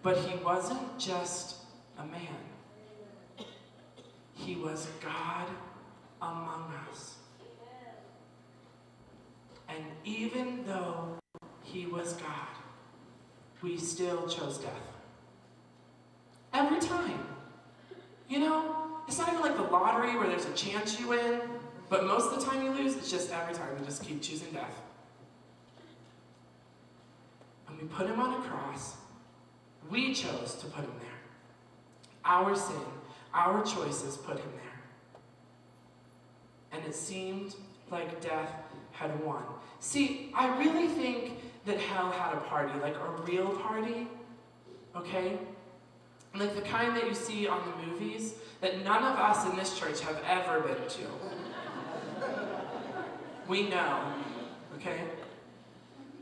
But he wasn't just a man. He was God among us. And even though he was God, we still chose death. Every time. You know, it's not even like the lottery where there's a chance you win, but most of the time you lose. It's just every time you just keep choosing death. And we put him on a cross. We chose to put him there. Our sin, our choices put him there. And it seemed like death had won. See, I really think that hell had a party, like a real party, okay? Like the kind that you see on the movies that none of us in this church have ever been to. We know, okay?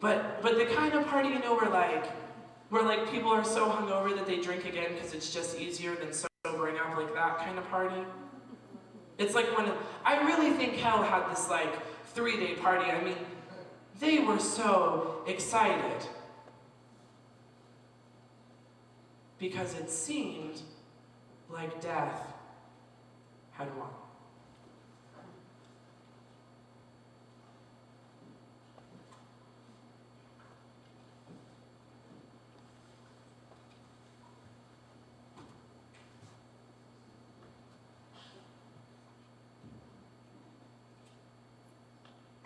But the kind of party, you know, where people are so hungover that they drink again because it's just easier than sobering up, like that kind of party. It's like I really think hell had this like 3-day party. I mean, they were so excited because it seemed like death had won.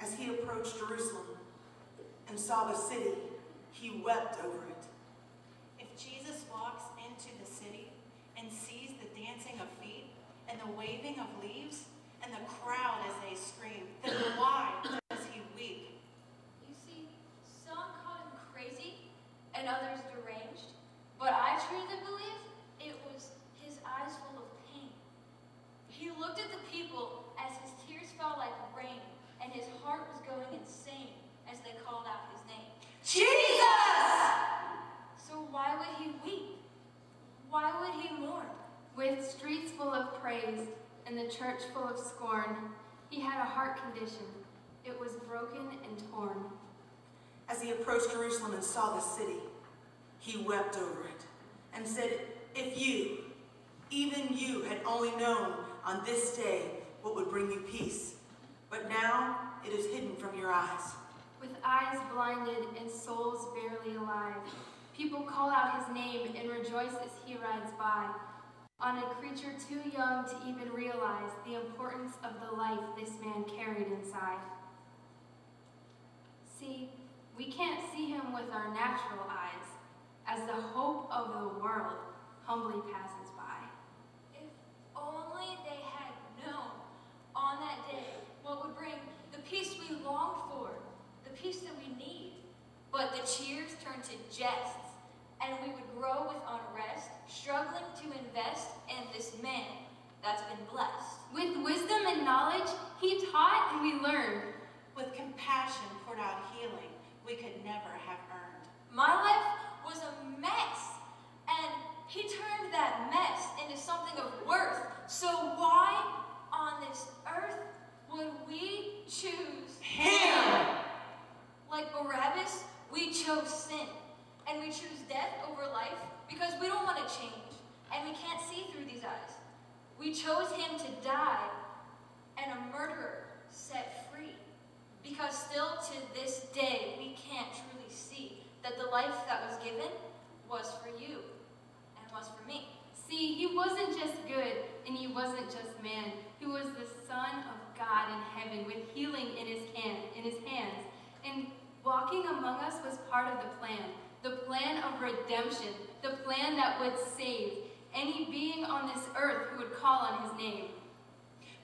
As he approached Jerusalem and saw the city, he wept over it. If Jesus walks into the city and sees the dancing of feet and the waving of leaves and the crowd as they scream, then why does he weep? You see, some called him crazy and others deranged, but I truly believe it was his eyes full of pain. He looked at the people as his tears fell like rain, and his heart was going insane as they called out his name. Jesus! So why would he weep? Why would he mourn? With streets full of praise and the church full of scorn, he had a heart condition. It was broken and torn. As he approached Jerusalem and saw the city, he wept over it and said, if you, even you, had only known on this day what would bring you peace, but now it is hidden from your eyes. With eyes blinded and souls barely alive, people call out his name and rejoice as he rides by, on a creature too young to even realize the importance of the life this man carried inside. See, we can't see him with our natural eyes, as the hope of the world humbly passes by. If only they had known on that day what would bring the peace we long for, the peace that we need. But the cheers turned to jests, and we would grow with unrest, struggling to invest in this man that's been blessed. With wisdom and knowledge, he taught and we learned. With compassion poured out healing we could never have earned. My life was a mess, and he turned that mess into something of worth. So why on this earth would we choose Him! Like Barabbas, we chose sin, and we choose death over life because we don't want to change, and we can't see through these eyes. We chose him to die, and a murderer set free, because still to this day we can't truly see that the life that was given was for you and was for me. See, he wasn't just good, and he wasn't just man. He was the Son of God in heaven with healing in his hands. And walking among us was part of the plan of redemption, the plan that would save any being on this earth who would call on his name.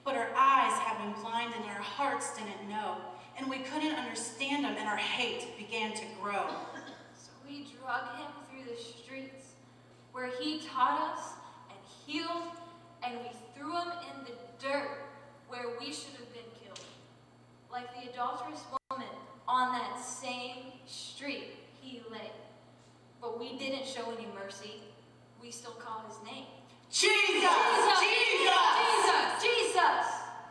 But our eyes had been blind and our hearts didn't know, and we couldn't understand him, and our hate began to grow. So we drug him through the streets where he taught us and healed, and we threw him in the dirt where we should have been killed. Like the adulterous woman on that same street he lay. But we didn't show any mercy. We still call his name. Jesus! Jesus! Jesus!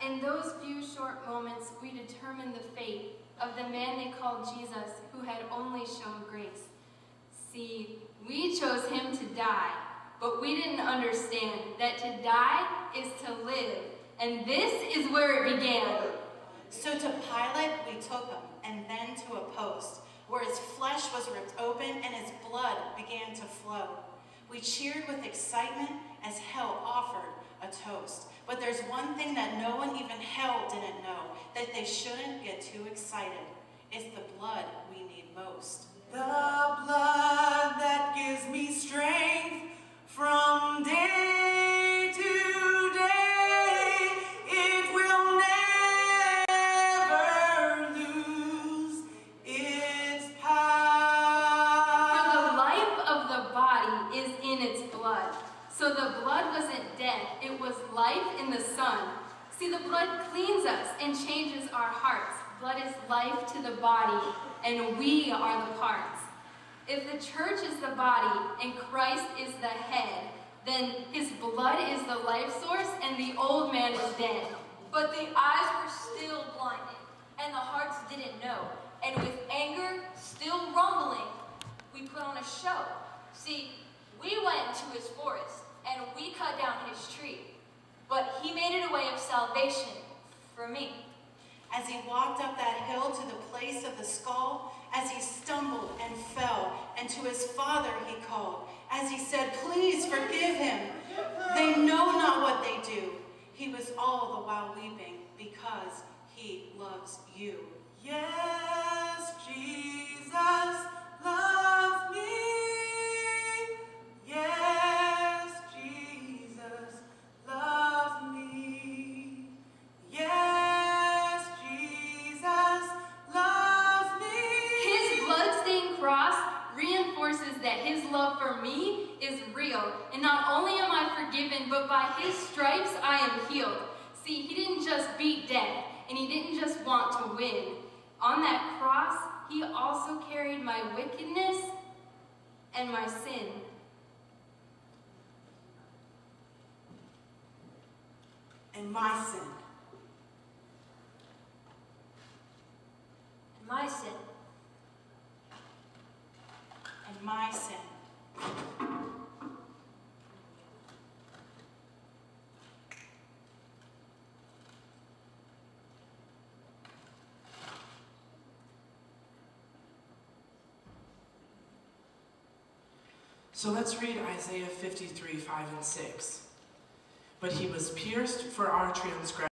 In those few short moments, we determined the fate of the man they called Jesus, who had only shown grace. See, we chose him die. But we didn't understand that to die is to live. And this is where it began. So to Pilate we took him, and then to a post, where his flesh was ripped open and his blood began to flow. We cheered with excitement as hell offered a toast. But there's one thing that no one, even hell, didn't know, that they shouldn't get too excited. It's the blood we need most. The blood that gives me strength from day to day, it will never lose its power. For the life of the body is in its blood. So the blood wasn't death, it was life in the Son. See, the blood cleans us and changes our hearts. Blood is life to the body, and we are the parts. If the church is the body and Christ is the head, then his blood is the life source and the old man is dead. But the eyes were still blinded, and the hearts didn't know. And with anger still rumbling, we put on a show. See, we went into his forest, and we cut down his tree. But he made it a way of salvation for me. As he walked up that hill to the place of the skull, as he stumbled and fell, and to his Father he called, as he said, "Please forgive him. They know not what they do." He was all the while weeping because he loves you. Yes, Jesus loves me. Yes, Jesus loves me. Yes, Jesus loves me. His bloodstained cross reinforces that his love for me is real. And not only am I forgiven, but by his stripes I am healed. See, he didn't just beat death, and he didn't just want to win. On that cross, he also carried my wickedness and my sin. And my sin. And my sin. And my sin. So let's read Isaiah 53, 5 and 6. But he was pierced for our transgressions.